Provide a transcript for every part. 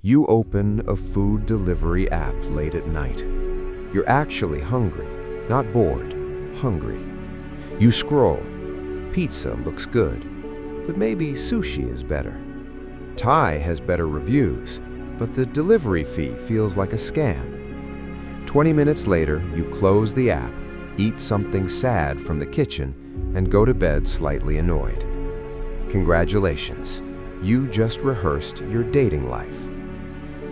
You open a food delivery app late at night. You're actually hungry, not bored, hungry. You scroll. Pizza looks good, but maybe sushi is better. Thai has better reviews, but the delivery fee feels like a scam. 20 minutes later, you close the app, eat something sad from the kitchen, and go to bed slightly annoyed. Congratulations, you just rehearsed your dating life.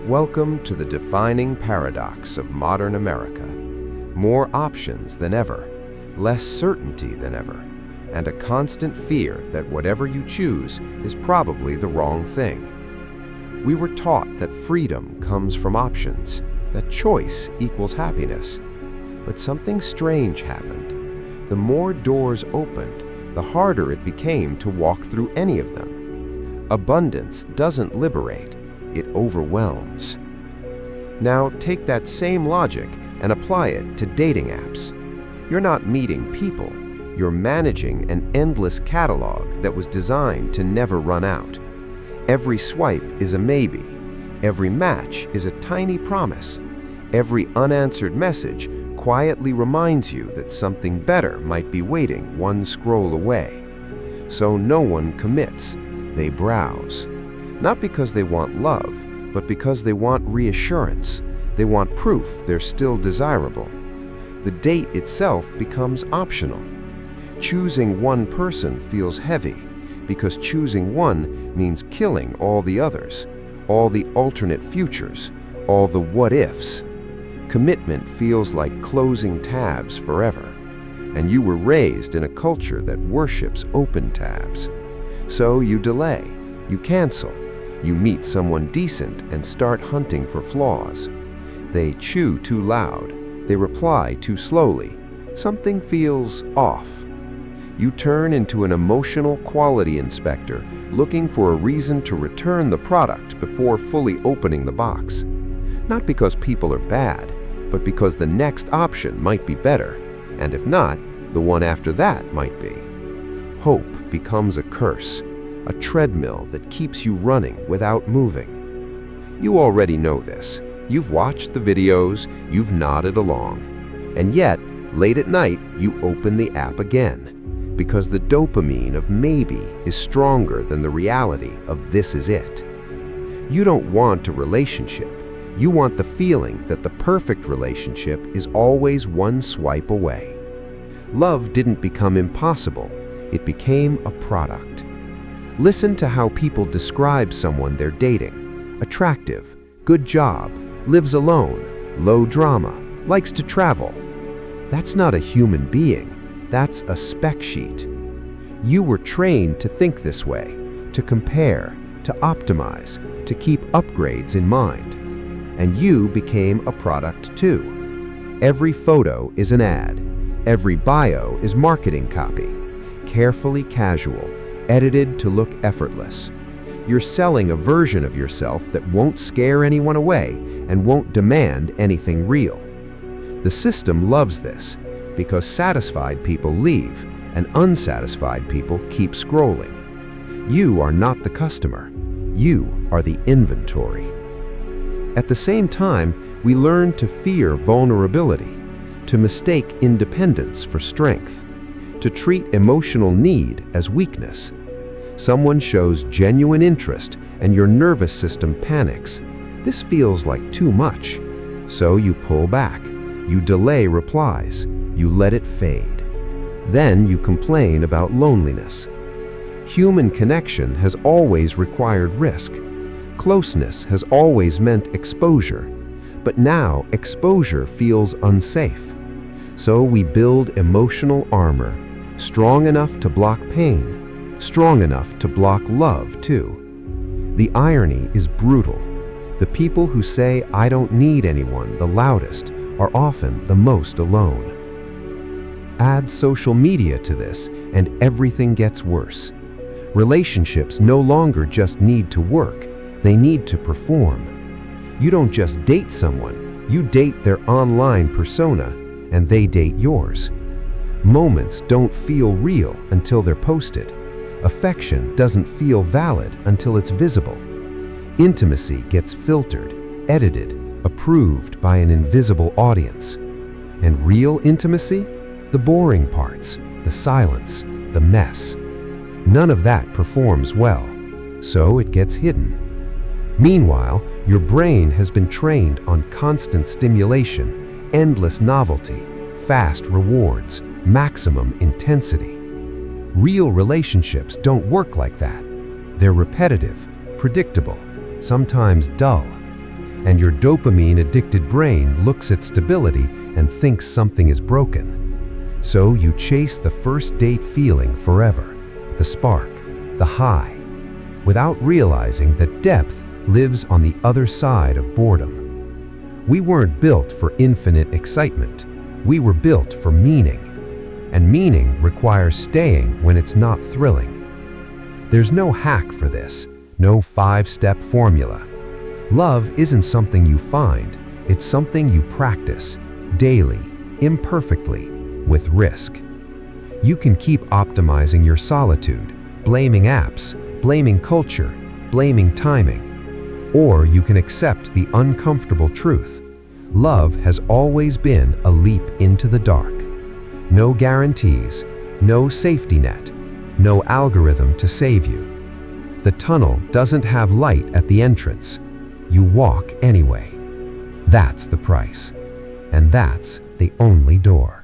Welcome to the defining paradox of modern America. More options than ever, less certainty than ever, and a constant fear that whatever you choose is probably the wrong thing. We were taught that freedom comes from options, that choice equals happiness. But something strange happened. The more doors opened, the harder it became to walk through any of them. Abundance doesn't liberate, it overwhelms. Now take that same logic and apply it to dating apps. You're not meeting people, you're managing an endless catalog that was designed to never run out. Every swipe is a maybe, every match is a tiny promise, every unanswered message quietly reminds you that something better might be waiting one scroll away. So no one commits, they browse. Not because they want love, but because they want reassurance. They want proof they're still desirable. The date itself becomes optional. Choosing one person feels heavy, because choosing one means killing all the others, all the alternate futures, all the what-ifs. Commitment feels like closing tabs forever, and you were raised in a culture that worships open tabs. So you delay, you cancel, you meet someone decent and start hunting for flaws. They chew too loud, they reply too slowly, something feels off. You turn into an emotional quality inspector looking for a reason to return the product before fully opening the box. Not because people are bad, but because the next option might be better, and if not, the one after that might be. Hope becomes a curse, a treadmill that keeps you running without moving. You already know this. You've watched the videos, you've nodded along. And yet, late at night, you open the app again, because the dopamine of maybe is stronger than the reality of this is it. You don't want a relationship. You want the feeling that the perfect relationship is always one swipe away. Love didn't become impossible, it became a product. Listen to how people describe someone they're dating. Attractive, good job, lives alone, low drama, likes to travel. That's not a human being, that's a spec sheet. You were trained to think this way, to compare, to optimize, to keep upgrades in mind. And you became a product too. Every photo is an ad. Every bio is marketing copy. Carefully casual, edited to look effortless. You're selling a version of yourself that won't scare anyone away and won't demand anything real. The system loves this because satisfied people leave and unsatisfied people keep scrolling. You are not the customer. You are the inventory. At the same time, we learn to fear vulnerability, to mistake independence for strength, to treat emotional need as weakness. Someone shows genuine interest and your nervous system panics. This feels like too much. So you pull back, you delay replies, you let it fade. Then you complain about loneliness. Human connection has always required risk. Closeness has always meant exposure, but now exposure feels unsafe. So we build emotional armor, strong enough to block pain, strong enough to block love too. The irony is brutal. The people who say, "I don't need anyone," the loudest, are often the most alone. Add social media to this, and everything gets worse. Relationships no longer just need to work. They need to perform. You don't just date someone, you date their online persona, and they date yours. Moments don't feel real until they're posted. Affection doesn't feel valid until it's visible. Intimacy gets filtered, edited, approved by an invisible audience. And real intimacy? The boring parts, the silence, the mess. None of that performs well, so it gets hidden. Meanwhile, your brain has been trained on constant stimulation, endless novelty, fast rewards, maximum intensity. Real relationships don't work like that. They're repetitive, predictable, sometimes dull. And your dopamine-addicted brain looks at stability and thinks something is broken. So you chase the first date feeling forever, the spark, the high, without realizing that depth lives on the other side of boredom. We weren't built for infinite excitement. We were built for meaning. And meaning requires staying when it's not thrilling. There's no hack for this, no 5-step formula. Love isn't something you find, it's something you practice, daily, imperfectly, with risk. You can keep optimizing your solitude, blaming apps, blaming culture, blaming timing. Or you can accept the uncomfortable truth. Love has always been a leap into the dark. No guarantees, no safety net, no algorithm to save you. The tunnel doesn't have light at the entrance. You walk anyway. That's the price. And that's the only door.